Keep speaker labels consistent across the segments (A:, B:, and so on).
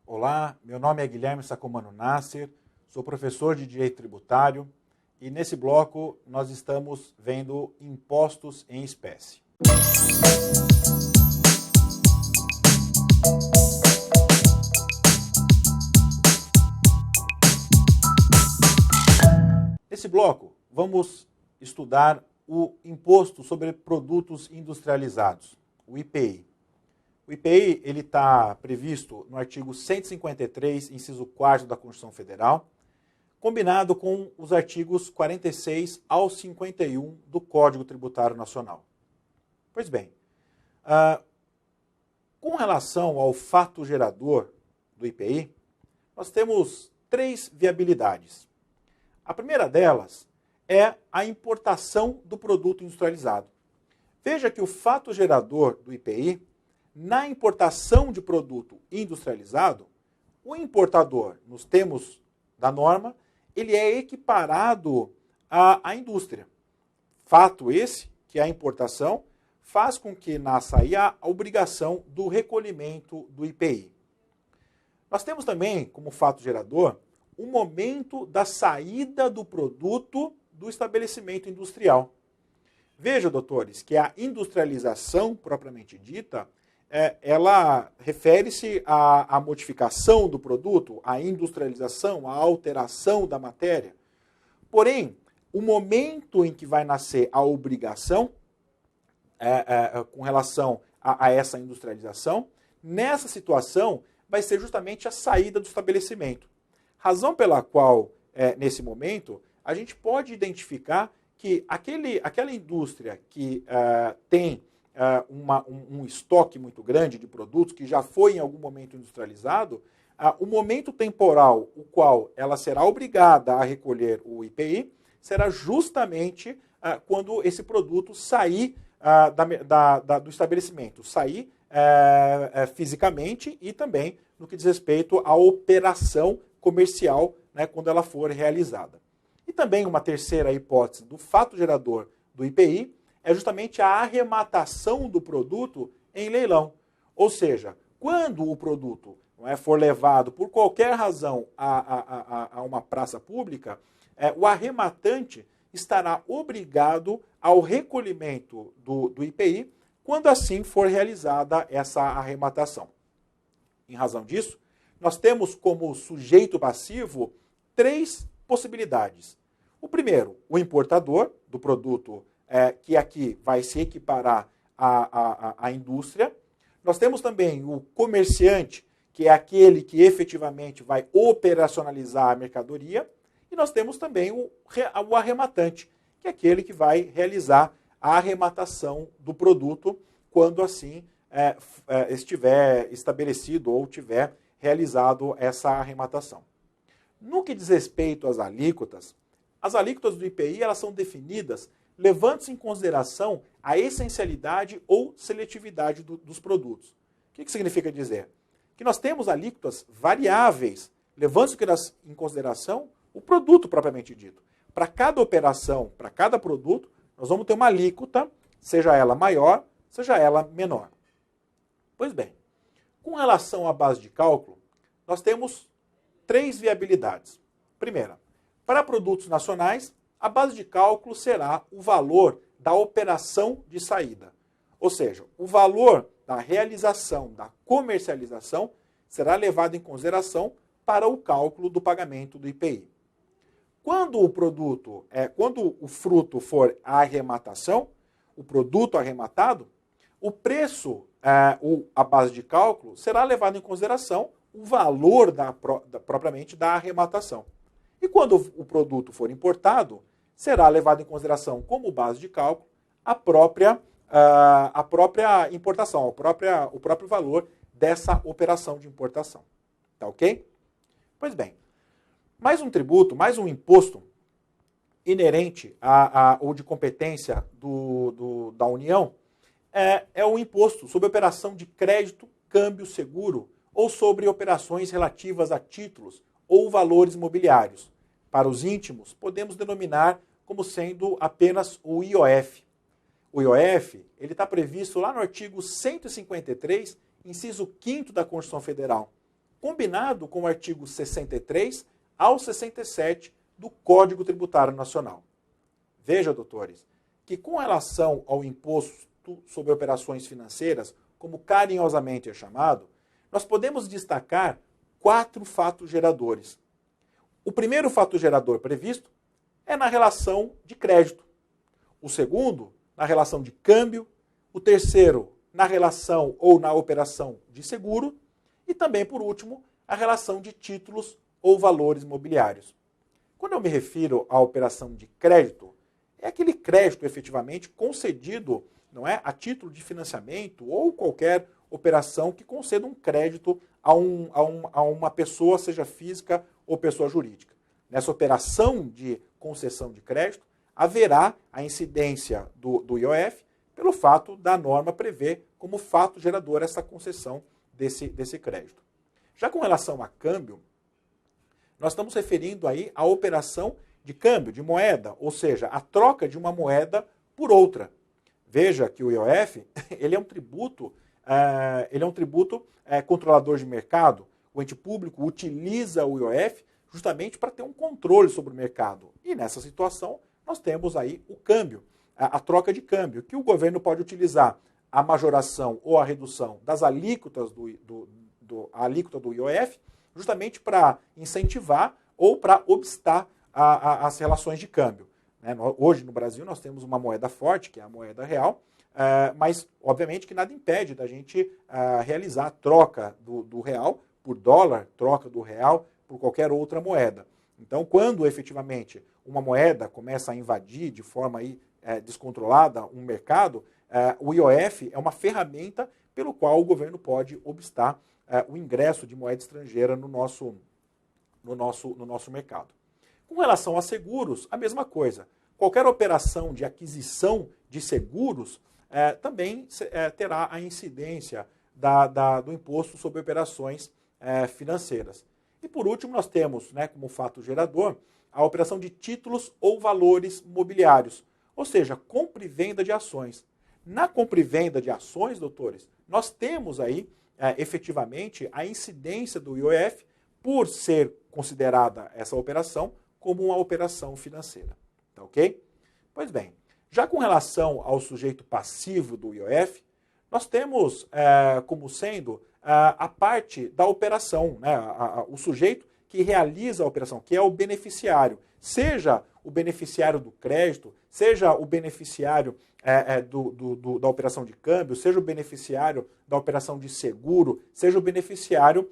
A: Olá, meu nome é Guilherme Sacomano Nasser, sou professor de Direito Tributário e nesse bloco nós estamos vendo impostos em espécie. Nesse bloco vamos estudar o Imposto sobre Produtos Industrializados, o IPI. O IPI está previsto no artigo 153, inciso 4º da Constituição Federal, combinado com os artigos 46 ao 51 do Código Tributário Nacional. Pois bem, com relação ao fato gerador do IPI, nós temos três viabilidades. A primeira delas é a importação do produto industrializado. Veja que o fato gerador do IPI, na importação de produto industrializado, o importador, nos termos da norma, ele é equiparado à indústria. Fato esse que a importação faz com que nasça aí a obrigação do recolhimento do IPI. Nós temos também, como fato gerador, o momento da saída do produto do estabelecimento industrial. Veja, doutores, que a industrialização propriamente dita, ela refere-se à modificação do produto, à industrialização, à alteração da matéria. Porém, o momento em que vai nascer a obrigação com relação a essa industrialização, nessa situação vai ser justamente a saída do estabelecimento. Razão pela qual, nesse momento, a gente pode identificar que aquela indústria que tem um estoque muito grande de produtos, que já foi em algum momento industrializado, o momento temporal o qual ela será obrigada a recolher o IPI será justamente quando esse produto sair do estabelecimento, sair fisicamente e também no que diz respeito à operação comercial, né, quando ela for realizada. E também uma terceira hipótese do fato gerador do IPI é justamente a arrematação do produto em leilão. Ou seja, quando o produto for levado por qualquer razão a uma praça pública, o arrematante estará obrigado ao recolhimento do IPI quando assim for realizada essa arrematação. Em razão disso, nós temos como sujeito passivo três possibilidades. O primeiro, o importador do produto que aqui vai se equiparar à indústria. Nós temos também o comerciante, que é aquele que efetivamente vai operacionalizar a mercadoria. E nós temos também o arrematante, que é aquele que vai realizar a arrematação do produto quando assim estiver estabelecido ou tiver realizado essa arrematação. No que diz respeito às alíquotas do IPI elas são definidas levando-se em consideração a essencialidade ou seletividade dos produtos. O que significa dizer? Que nós temos alíquotas variáveis, levando-se em consideração o produto propriamente dito. Para cada operação, para cada produto, nós vamos ter uma alíquota, seja ela maior, seja ela menor. Pois bem, com relação à base de cálculo, nós temos três viabilidades. Primeira, para produtos nacionais, a base de cálculo será o valor da operação de saída. Ou seja, o valor da realização, da comercialização, será levado em consideração para o cálculo do pagamento do IPI. Quando o fruto for a arrematação, o produto arrematado, o preço, a base de cálculo, será levado em consideração o valor propriamente da arrematação. E quando o produto for importado, será levado em consideração como base de cálculo a própria importação, o próprio valor dessa operação de importação. Tá ok? Pois bem, mais um tributo, mais um imposto inerente ou de competência da União é o imposto sobre operação de crédito, câmbio seguro ou sobre operações relativas a títulos ou valores imobiliários. Para os íntimos, podemos denominar como sendo apenas o IOF. O IOF está previsto lá no artigo 153, inciso 5º da Constituição Federal, combinado com o artigo 63 ao 67 do Código Tributário Nacional. Veja, doutores, que com relação ao imposto sobre operações financeiras, como carinhosamente é chamado, nós podemos destacar 4 fatos geradores. O primeiro fato gerador previsto é na relação de crédito. O segundo, na relação de câmbio. O terceiro, na relação ou na operação de seguro. E também, por último, a relação de títulos ou valores mobiliários. Quando eu me refiro à operação de crédito, é aquele crédito efetivamente concedido, não é, a título de financiamento ou qualquer operação que conceda um crédito a uma pessoa, seja física ou pessoa jurídica. Nessa operação de concessão de crédito, haverá a incidência do IOF pelo fato da norma prever como fato gerador essa concessão desse crédito. Já com relação a câmbio, nós estamos referindo aí à operação de câmbio, de moeda, ou seja, a troca de uma moeda por outra. Veja que o IOF ele é um tributo controlador de mercado. O ente público utiliza o IOF justamente para ter um controle sobre o mercado. E nessa situação, nós temos aí o câmbio, a troca de câmbio, que o governo pode utilizar a majoração ou a redução das alíquotas a alíquota do IOF, justamente para incentivar ou para obstar as relações de câmbio. Hoje, no Brasil, nós temos uma moeda forte, que é a moeda real, mas, obviamente, que nada impede da gente realizar a troca do real por dólar, troca do real por qualquer outra moeda. Então, quando, efetivamente, uma moeda começa a invadir de forma descontrolada um mercado, o IOF é uma ferramenta pelo qual o governo pode obstar o ingresso de moeda estrangeira no nosso mercado. Com relação a seguros, a mesma coisa. Qualquer operação de aquisição de seguros também terá a incidência do imposto sobre operações financeiras. E por último, nós temos, como fato gerador, a operação de títulos ou valores mobiliários, ou seja, compra e venda de ações. Na compra e venda de ações, doutores, nós temos aí, efetivamente, a incidência do IOF por ser considerada essa operação como uma operação financeira. Tá ok? Pois bem, já com relação ao sujeito passivo do IOF, nós temos como sendo a parte da operação, o sujeito que realiza a operação, que é o beneficiário, seja o beneficiário do crédito, seja o beneficiário da operação de câmbio, seja o beneficiário da operação de seguro, seja o beneficiário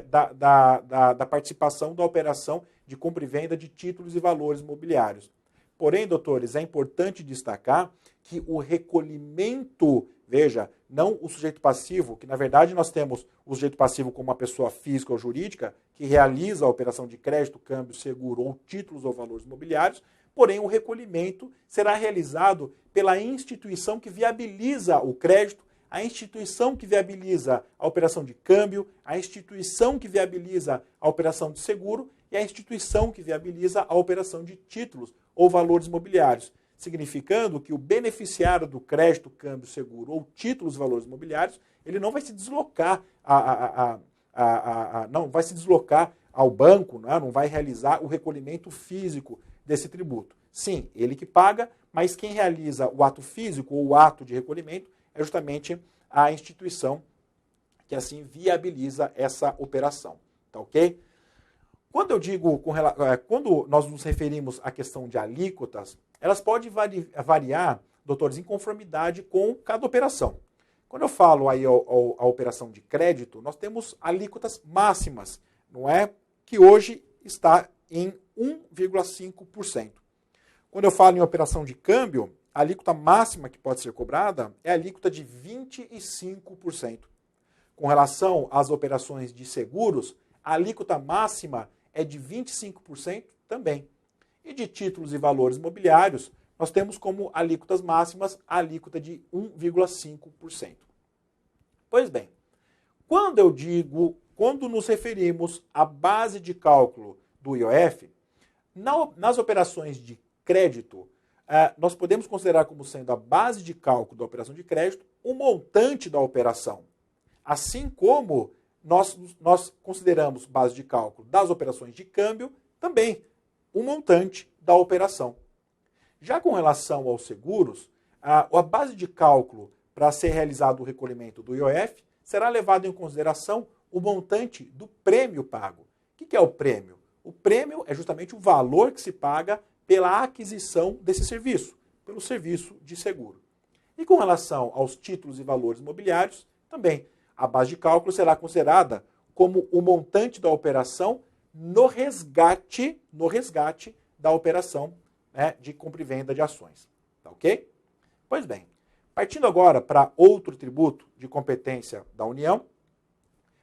A: da participação da operação de compra e venda de títulos e valores mobiliários. Porém, doutores, é importante destacar que o recolhimento, veja, não o sujeito passivo, que na verdade nós temos o sujeito passivo como uma pessoa física ou jurídica que realiza a operação de crédito, câmbio, seguro ou títulos ou valores mobiliários, porém o recolhimento será realizado pela instituição que viabiliza o crédito, a instituição que viabiliza a operação de câmbio, a instituição que viabiliza a operação de seguro e a instituição que viabiliza a operação de títulos ou valores mobiliários, significando que o beneficiário do crédito, câmbio, seguro ou títulos e valores mobiliários, ele não vai se deslocar não vai se deslocar ao banco, não vai realizar o recolhimento físico desse tributo. Sim, ele que paga, mas quem realiza o ato físico ou o ato de recolhimento é justamente a instituição que assim viabiliza essa operação. Tá ok? Quando eu digo, quando nós nos referimos à questão de alíquotas, elas podem variar, doutores, em conformidade com cada operação. Quando eu falo aí a operação de crédito, nós temos alíquotas máximas, não é? Que hoje está em 1,5%. Quando eu falo em operação de câmbio, a alíquota máxima que pode ser cobrada é a alíquota de 25%. Com relação às operações de seguros, a alíquota máxima é de 25% também. E de títulos e valores mobiliários, nós temos como alíquotas máximas a alíquota de 1,5%. Pois bem, quando nos referimos à base de cálculo do IOF, nas operações de crédito, nós podemos considerar como sendo a base de cálculo da operação de crédito o montante da operação, assim como nós consideramos base de cálculo das operações de câmbio também o montante da operação. Já com relação aos seguros, a base de cálculo para ser realizado o recolhimento do IOF será levado em consideração o montante do prêmio pago. O que é o prêmio? O prêmio é justamente o valor que se paga pela aquisição desse serviço, pelo serviço de seguro. E com relação aos títulos e valores imobiliários, também a base de cálculo será considerada como o montante da operação no resgate da operação, né, de compra e venda de ações. Tá ok? Pois bem, partindo agora para outro tributo de competência da União,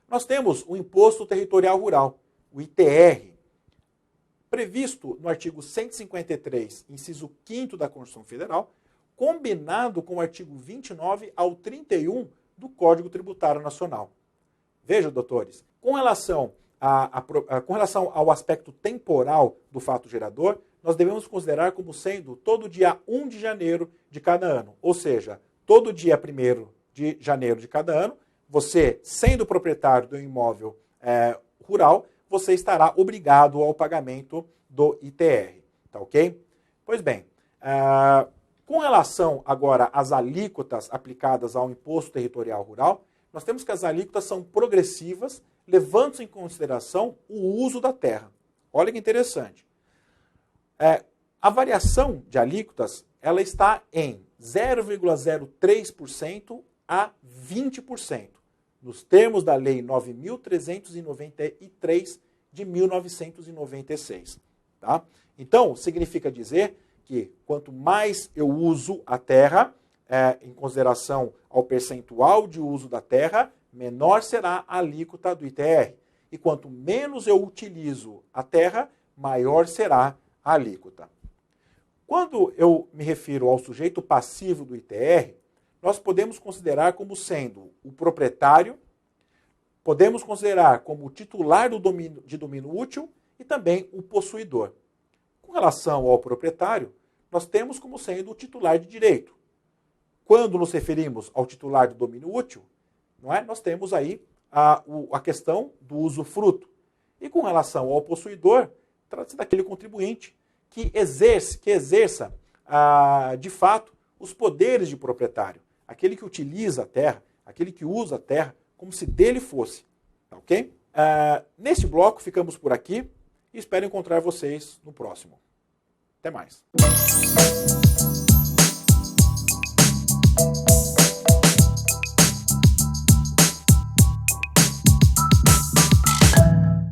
A: nós temos o Imposto Territorial Rural, o ITR, previsto no artigo 153, inciso 5º da Constituição Federal, combinado com o artigo 29 ao 31 do Código Tributário Nacional. Veja, doutores, com relação ao aspecto temporal do fato gerador, nós devemos considerar como sendo todo dia 1 de janeiro de cada ano. Ou seja, todo dia 1º de janeiro de cada ano, você, sendo proprietário do imóvel rural, você estará obrigado ao pagamento do ITR. Tá ok? Pois bem, com relação agora às alíquotas aplicadas ao Imposto Territorial Rural, nós temos que as alíquotas são progressivas, levando-se em consideração o uso da terra. Olha que interessante. A variação de alíquotas ela está em 0,03% a 20%, nos termos da Lei 9.393 de 1996. Tá? Então, significa dizer que quanto mais eu uso a terra, em consideração ao percentual de uso da terra, menor será a alíquota do ITR. E quanto menos eu utilizo a terra, maior será a alíquota. Quando eu me refiro ao sujeito passivo do ITR, nós podemos considerar como sendo o proprietário, podemos considerar como o titular de domínio útil e também o possuidor. Com relação ao proprietário, nós temos como sendo o titular de direito. Quando nos referimos ao titular do domínio útil, não é? Nós temos aí a questão do usufruto. E com relação ao possuidor, trata-se daquele contribuinte que exerça de fato, os poderes de proprietário. Aquele que utiliza a terra, aquele que usa a terra como se dele fosse. Tá ok? Neste bloco, ficamos por aqui e espero encontrar vocês no próximo. Até mais.